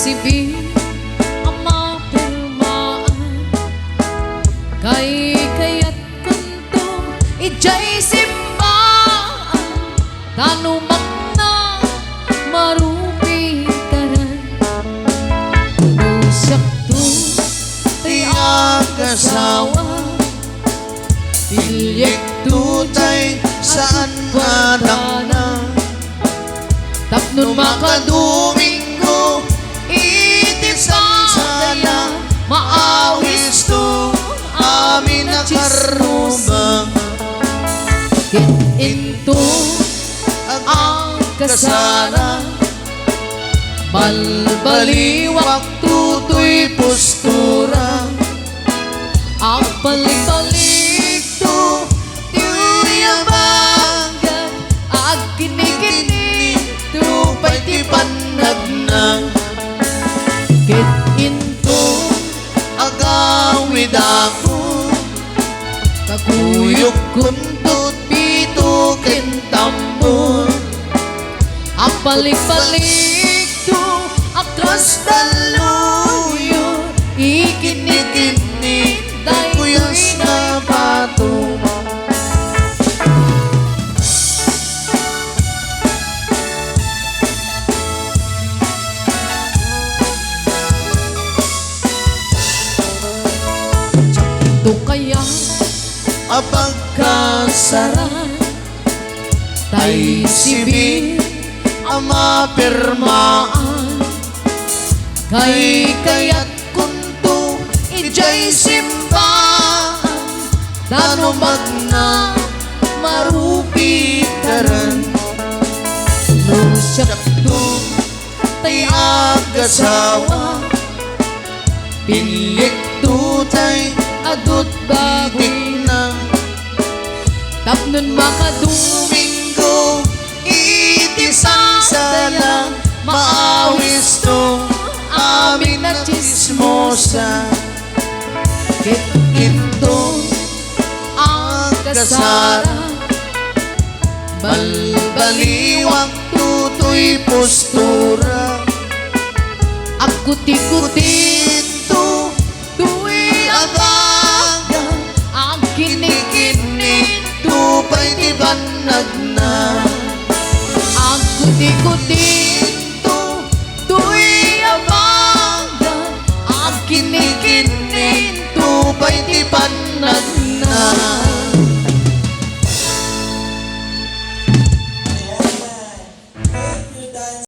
sibi ang mapirmaan kay kaya't kanto ijay simbaan tanumak na marupitaran nusak to tiang kasawa tilyek tutay saan madana tapnon makadumingo itisan sana maawis to amin na karubang Get into ang kasana balbaliwak tutoy postura ang balik-balik to tiyabangan ag kini-kini tupay ti panagna Get into agawid ako kaguyok kuntut pito kentambon ang balik-balik to akas daluyo ikinikini dahil kuyas na bato to kaya apagkasaran tay sibi ang mapirmaan kay kaya't kunto ijay simbahan tanumag na marupitaran nusyak to tay agasawa pilik tutay adot bagoy tignan tapnon makadumi Domingo itisang sana maawis to amin na chismosa Get ito ang kasara kasara balbaliwang tutoy postura akuti-kuti ito tuwi agaga ang kinikini tupay ti banagna ang kuti-kuti tuwi abaga ang kinikini tupay ti panagna